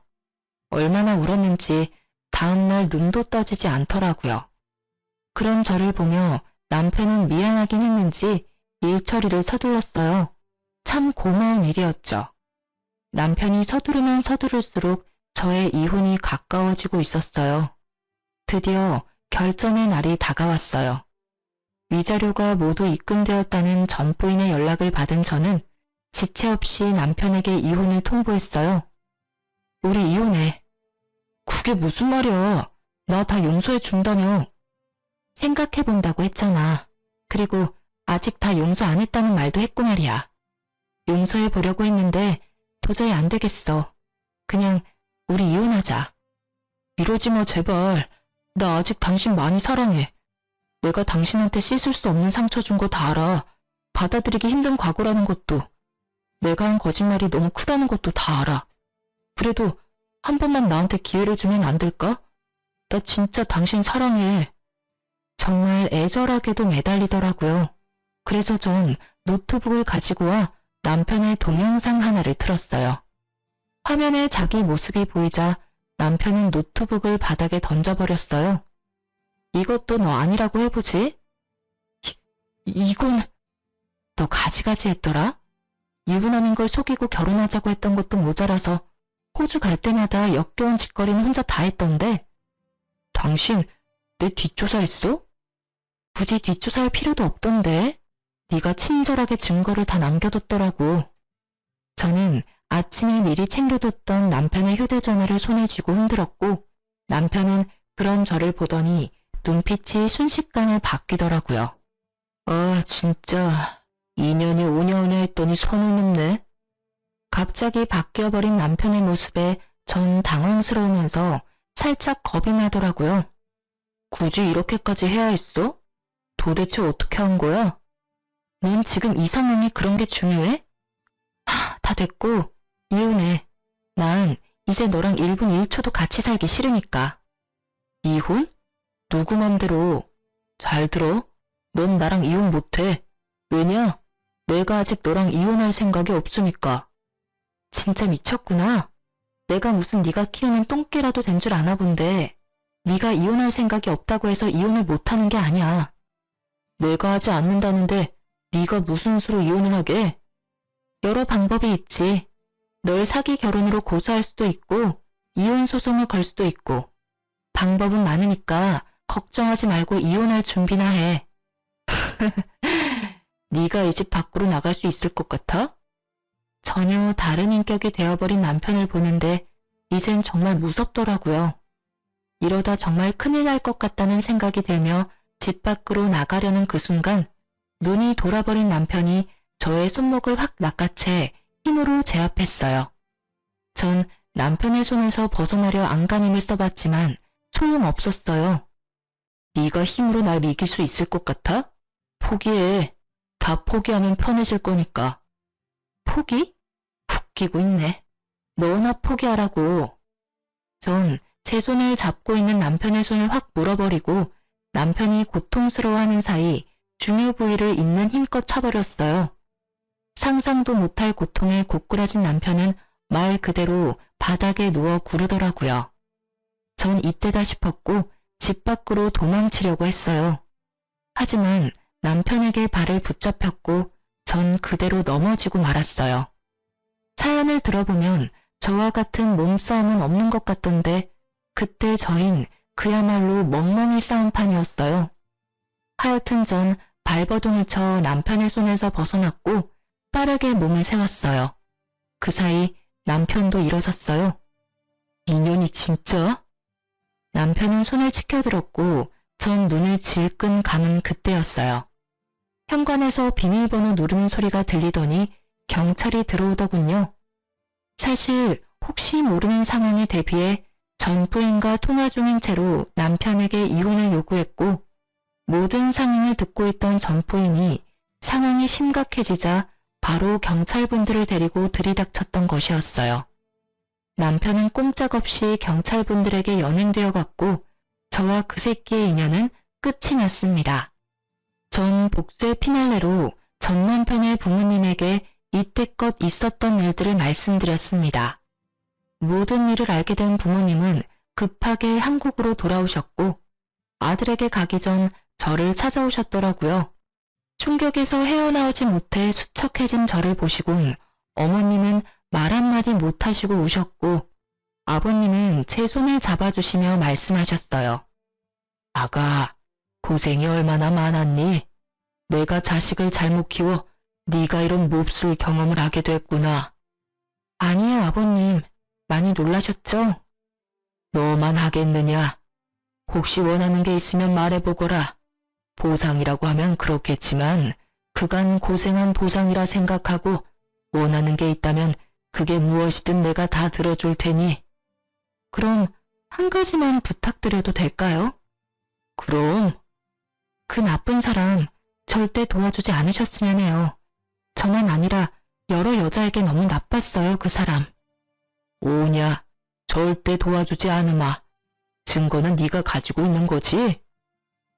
얼마나 울었는지 다음날 눈도 떠지지 않더라고요. 그런 저를 보며 남편은 미안하긴 했는지 일 처리를 서둘렀어요. 참 고마운 일이었죠. 남편이 서두르면 서두를수록 저의 이혼이 가까워지고 있었어요. 드디어 결전의 날이 다가왔어요. 위자료가 모두 입금되었다는 전 부인의 연락을 받은 저는 지체 없이 남편에게 이혼을 통보했어요. 우리 이혼해. 그게 무슨 말이야? 나 다 용서해 준다며. 생각해 본다고 했잖아. 그리고 아직 다 용서 안 했다는 말도 했고 말이야. 용서해 보려고 했는데 도저히 안 되겠어. 그냥 우리 이혼하자. 이러지 마 제발. 나 아직 당신 많이 사랑해. 내가 당신한테 씻을 수 없는 상처 준 거 다 알아. 받아들이기 힘든 과거라는 것도. 내가 한 거짓말이 너무 크다는 것도 다 알아. 그래도 한 번만 나한테 기회를 주면 안 될까? 나 진짜 당신 사랑해. 정말 애절하게도 매달리더라고요. 그래서 전 노트북을 가지고 와 남편의 동영상 하나를 틀었어요. 화면에 자기 모습이 보이자 남편은 노트북을 바닥에 던져버렸어요. 이것도 너 아니라고 해보지? 이건... 너 가지가지 했더라? 유부남인 걸 속이고 결혼하자고 했던 것도 모자라서 호주 갈 때마다 역겨운 짓거리는 혼자 다 했던데 당신 내 뒷조사했어? 굳이 뒷조사할 필요도 없던데 네가 친절하게 증거를 다 남겨뒀더라고. 저는 아침에 미리 챙겨뒀던 남편의 휴대전화를 손에 쥐고 흔들었고 남편은 그런 저를 보더니 눈빛이 순식간에 바뀌더라고요. 아 진짜 2년이 5년이나 했더니 선을 넘네. 갑자기 바뀌어버린 남편의 모습에 전 당황스러우면서 살짝 겁이 나더라고요. 굳이 이렇게까지 해야 했어? 도대체 어떻게 한 거야? 넌 지금 이 상황이 그런 게 중요해? 다 됐고 이혼해. 난 이제 너랑 1분 1초도 같이 살기 싫으니까. 이혼? 누구 맘대로. 잘 들어. 넌 나랑 이혼 못해. 왜냐? 내가 아직 너랑 이혼할 생각이 없으니까. 진짜 미쳤구나. 내가 무슨 네가 키우는 똥개라도 된 줄 아나 본데 네가 이혼할 생각이 없다고 해서 이혼을 못하는 게 아니야. 내가 하지 않는다는데 네가 무슨 수로 이혼을 하게? 여러 방법이 있지. 널 사기 결혼으로 고소할 수도 있고 이혼 소송을 걸 수도 있고 방법은 많으니까 걱정하지 말고 이혼할 준비나 해. 네가 이 집 밖으로 나갈 수 있을 것 같아? 전혀 다른 인격이 되어버린 남편을 보는데 이젠 정말 무섭더라고요. 이러다 정말 큰일 날 것 같다는 생각이 들며 집 밖으로 나가려는 그 순간 눈이 돌아버린 남편이 저의 손목을 확 낚아채 힘으로 제압했어요. 전 남편의 손에서 벗어나려 안간힘을 써봤지만 소용없었어요. 네가 힘으로 날 이길 수 있을 것 같아? 포기해. 다 포기하면 편해질 거니까. 포기? 웃기고 있네. 너나 포기하라고. 전 제 손을 잡고 있는 남편의 손을 확 물어버리고 남편이 고통스러워하는 사이 중요 부위를 있는 힘껏 차버렸어요. 상상도 못할 고통에 고꾸라진 남편은 말 그대로 바닥에 누워 구르더라고요. 전 이때다 싶었고 집 밖으로 도망치려고 했어요. 하지만 남편에게 발을 붙잡혔고 전 그대로 넘어지고 말았어요. 사연을 들어보면 저와 같은 몸싸움은 없는 것 같던데 그때 저흰 그야말로 멍멍이 싸움판이었어요. 하여튼 전 발버둥을 쳐 남편의 손에서 벗어났고 빠르게 몸을 세웠어요. 그 사이 남편도 일어섰어요. 인연이 진짜? 남편은 손을 치켜들었고 전 눈을 질끈 감은 그때였어요. 현관에서 비밀번호 누르는 소리가 들리더니 경찰이 들어오더군요. 사실 혹시 모르는 상황에 대비해 전 부인과 통화 중인 채로 남편에게 이혼을 요구했고 모든 상황을 듣고 있던 전 부인이 상황이 심각해지자 바로 경찰분들을 데리고 들이닥쳤던 것이었어요. 남편은 꼼짝없이 경찰분들에게 연행되어 갔고 저와 그 새끼의 인연은 끝이 났습니다. 전 복수의 피날레로 전 남편의 부모님에게 이때껏 있었던 일들을 말씀드렸습니다. 모든 일을 알게 된 부모님은 급하게 한국으로 돌아오셨고 아들에게 가기 전 저를 찾아오셨더라고요. 충격에서 헤어나오지 못해 수척해진 저를 보시곤 어머님은 말 한마디 못하시고 우셨고 아버님은 제 손을 잡아주시며 말씀하셨어요. 아가, 고생이 얼마나 많았니? 내가 자식을 잘못 키워 네가 이런 몹쓸 경험을 하게 됐구나. 아니에요, 아버님. 많이 놀라셨죠? 너만 하겠느냐? 혹시 원하는 게 있으면 말해보거라. 보상이라고 하면 그렇겠지만 그간 고생한 보상이라 생각하고 원하는 게 있다면 그게 무엇이든 내가 다 들어줄 테니. 그럼 한 가지만 부탁드려도 될까요? 그럼. 그 나쁜 사람 절대 도와주지 않으셨으면 해요. 저만 아니라 여러 여자에게 너무 나빴어요, 그 사람. 오냐, 절대 도와주지 않으마. 증거는 네가 가지고 있는 거지?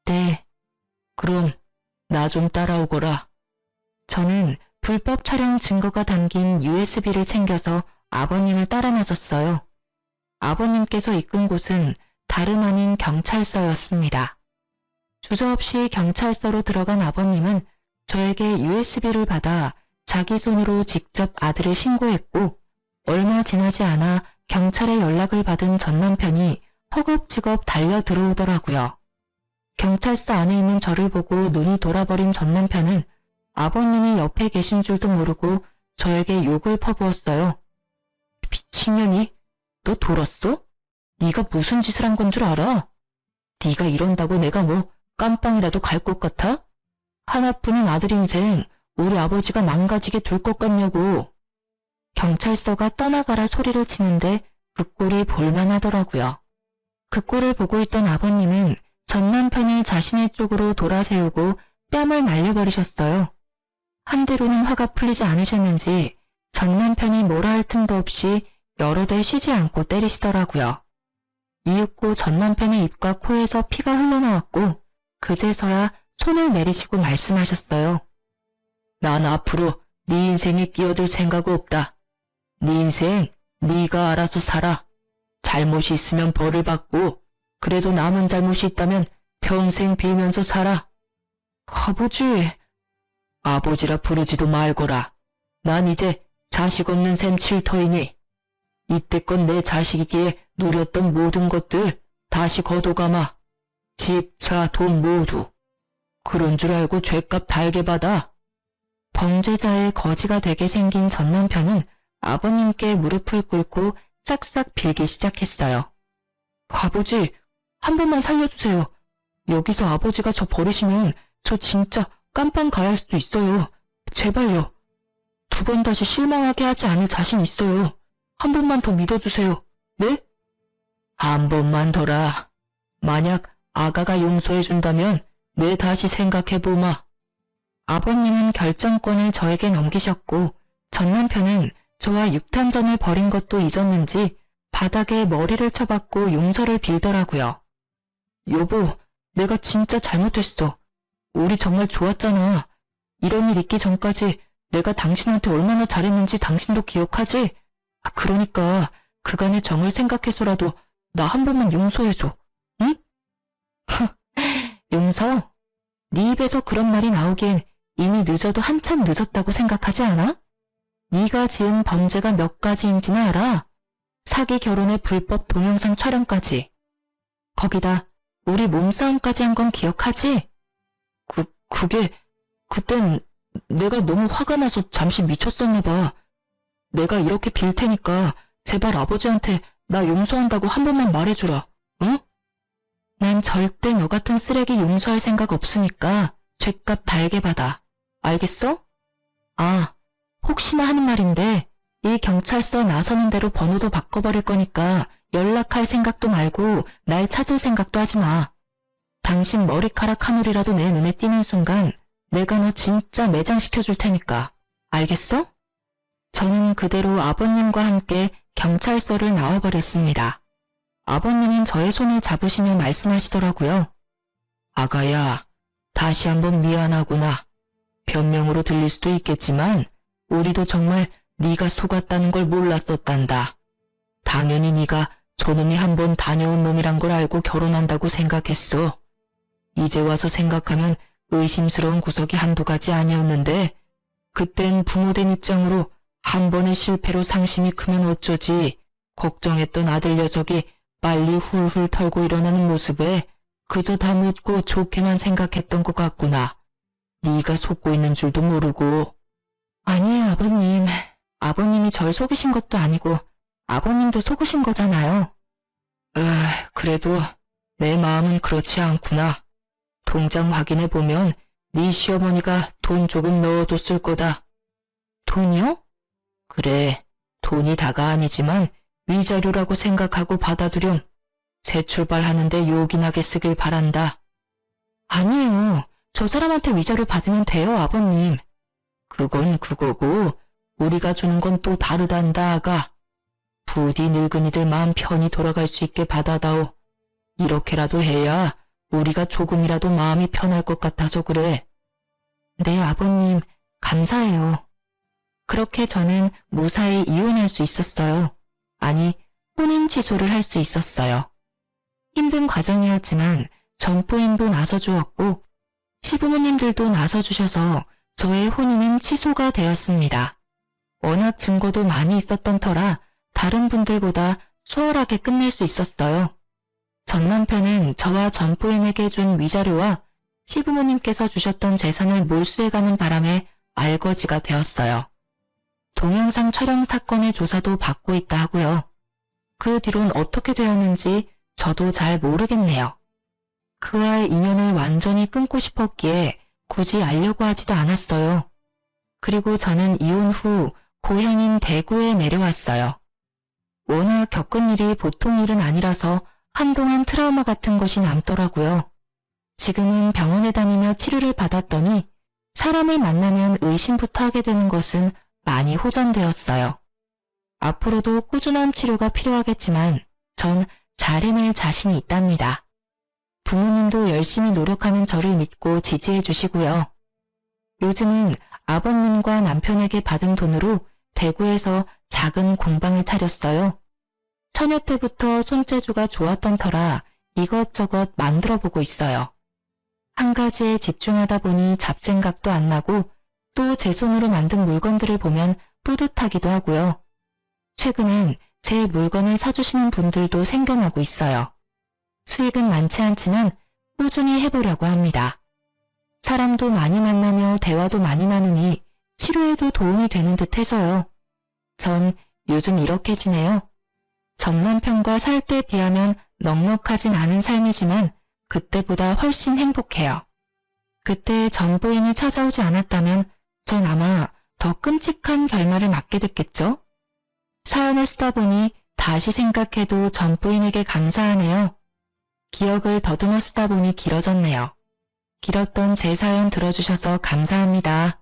네. 그럼 나 좀 따라오거라. 저는 불법 촬영 증거가 담긴 USB를 챙겨서 아버님을 따라 나섰어요. 아버님께서 이끈 곳은 다름 아닌 경찰서였습니다. 주저없이 경찰서로 들어간 아버님은 저에게 USB를 받아 자기 손으로 직접 아들을 신고했고, 얼마 지나지 않아 경찰에 연락을 받은 전 남편이 허겁지겁 달려 들어오더라고요. 경찰서 안에 있는 저를 보고 눈이 돌아버린 전 남편은 아버님이 옆에 계신 줄도 모르고 저에게 욕을 퍼부었어요. 미친년이? 너 돌았어? 네가 무슨 짓을 한 건 줄 알아? 네가 이런다고 내가 뭐 깜빵이라도 갈 것 같아? 하나뿐인 아들 인생 우리 아버지가 망가지게 둘 것 같냐고. 경찰서가 떠나가라 소리를 치는데 그 꼴이 볼만하더라고요. 그 꼴을 보고 있던 아버님은 전 남편을 자신의 쪽으로 돌아세우고 뺨을 날려버리셨어요. 한 대로는 화가 풀리지 않으셨는지 전 남편이 뭐라 할 틈도 없이 여러 대 쉬지 않고 때리시더라고요. 이윽고 전 남편의 입과 코에서 피가 흘러나왔고 그제서야 손을 내리시고 말씀하셨어요. 난 앞으로 네 인생에 끼어들 생각 없다. 네 인생 네가 알아서 살아. 잘못이 있으면 벌을 받고 그래도 남은 잘못이 있다면 평생 빌면서 살아. 아버지. 아버지라 부르지도 말거라. 난 이제 자식 없는 셈 칠터이니 이때껏 내 자식이기에 누렸던 모든 것들 다시 거둬가마. 집, 차, 돈 모두. 그런 줄 알고 죗값 달게 받아. 범죄자의 거지가 되게 생긴 전 남편은 아버님께 무릎을 꿇고 싹싹 빌기 시작했어요. 아버지, 한 번만 살려주세요. 여기서 아버지가 저 버리시면 저 진짜 깜빵 가야 할 수도 있어요. 제발요. 두 번 다시 실망하게 하지 않을 자신 있어요. 한 번만 더 믿어주세요. 네? 한 번만 더라. 만약 아가가 용서해준다면 내 다시 생각해보마. 아버님은 결정권을 저에게 넘기셨고 전 남편은 저와 육탄전을 벌인 것도 잊었는지 바닥에 머리를 쳐박고 용서를 빌더라고요. 여보, 내가 진짜 잘못했어. 우리 정말 좋았잖아. 이런 일 있기 전까지 내가 당신한테 얼마나 잘했는지 당신도 기억하지? 그러니까 그간의 정을 생각해서라도 나 한 번만 용서해줘. 응? 용서? 네 입에서 그런 말이 나오기엔 이미 늦어도 한참 늦었다고 생각하지 않아? 네가 지은 범죄가 몇 가지인지는 알아? 사기 결혼의 불법 동영상 촬영까지. 거기다 우리 몸싸움까지 한 건 기억하지? 그땐 내가 너무 화가 나서 잠시 미쳤었나 봐. 내가 이렇게 빌 테니까 제발 아버지한테 나 용서한다고 한 번만 말해주라. 응? 난 절대 너 같은 쓰레기 용서할 생각 없으니까 죗값 달게 받아. 알겠어? 아, 혹시나 하는 말인데 이 경찰서 나서는 대로 번호도 바꿔버릴 거니까 연락할 생각도 말고 날 찾을 생각도 하지 마. 당신 머리카락 한 올이라도 내 눈에 띄는 순간 내가 너 진짜 매장시켜줄 테니까. 알겠어? 저는 그대로 아버님과 함께 경찰서를 나와버렸습니다. 아버님은 저의 손을 잡으시며 말씀하시더라고요. 아가야, 다시 한번 미안하구나. 변명으로 들릴 수도 있겠지만 우리도 정말 네가 속았다는 걸 몰랐었단다. 당연히 네가 저놈이 한번 다녀온 놈이란 걸 알고 결혼한다고 생각했어. 이제 와서 생각하면 의심스러운 구석이 한두 가지 아니었는데 그땐 부모된 입장으로 한 번의 실패로 상심이 크면 어쩌지 걱정했던 아들 녀석이 빨리 훌훌 털고 일어나는 모습에 그저 다 묻고 좋게만 생각했던 것 같구나. 네가 속고 있는 줄도 모르고. 아니에요, 아버님. 아버님이 절 속이신 것도 아니고 아버님도 속으신 거잖아요. 그래도 내 마음은 그렇지 않구나. 통장 확인해보면 네 시어머니가 돈 조금 넣어뒀을 거다. 돈이요? 그래, 돈이 다가 아니지만 위자료라고 생각하고 받아두렴. 새 출발하는데 요긴하게 쓰길 바란다. 아니에요. 저 사람한테 위자료 받으면 돼요, 아버님. 그건 그거고 우리가 주는 건 또 다르단다, 아가. 부디 늙은이들 마음 편히 돌아갈 수 있게 받아다오. 이렇게라도 해야 우리가 조금이라도 마음이 편할 것 같아서 그래. 네, 아버님, 감사해요. 그렇게 저는 무사히 이혼할 수 있었어요. 아니, 혼인 취소를 할 수 있었어요. 힘든 과정이었지만 전부인도 나서주었고 시부모님들도 나서주셔서 저의 혼인은 취소가 되었습니다. 워낙 증거도 많이 있었던 터라 다른 분들보다 수월하게 끝낼 수 있었어요. 전 남편은 저와 전부인에게 준 위자료와 시부모님께서 주셨던 재산을 몰수해가는 바람에 알거지가 되었어요. 동영상 촬영 사건의 조사도 받고 있다 하고요. 그 뒤론 어떻게 되었는지 저도 잘 모르겠네요. 그와의 인연을 완전히 끊고 싶었기에 굳이 알려고 하지도 않았어요. 그리고 저는 이혼 후 고향인 대구에 내려왔어요. 워낙 겪은 일이 보통 일은 아니라서 한동안 트라우마 같은 것이 남더라고요. 지금은 병원에 다니며 치료를 받았더니 사람을 만나면 의심부터 하게 되는 것은 많이 호전되었어요. 앞으로도 꾸준한 치료가 필요하겠지만 전 잘 해낼 자신이 있답니다. 부모님도 열심히 노력하는 저를 믿고 지지해 주시고요. 요즘은 아버님과 남편에게 받은 돈으로 대구에서 작은 공방을 차렸어요. 처녀 때부터 손재주가 좋았던 터라 이것저것 만들어 보고 있어요. 한 가지에 집중하다 보니 잡생각도 안 나고 또 제 손으로 만든 물건들을 보면 뿌듯하기도 하고요. 최근엔 제 물건을 사주시는 분들도 생겨나고 있어요. 수익은 많지 않지만 꾸준히 해보려고 합니다. 사람도 많이 만나며 대화도 많이 나누니 치료에도 도움이 되는 듯 해서요. 전 요즘 이렇게 지내요. 전 남편과 살 때 비하면 넉넉하진 않은 삶이지만 그때보다 훨씬 행복해요. 그때 전부인이 찾아오지 않았다면 전 아마 더 끔찍한 결말을 맞게 됐겠죠? 사연을 쓰다 보니 다시 생각해도 전부인에게 감사하네요. 기억을 더듬어 쓰다 보니 길어졌네요. 길었던 제 사연 들어주셔서 감사합니다.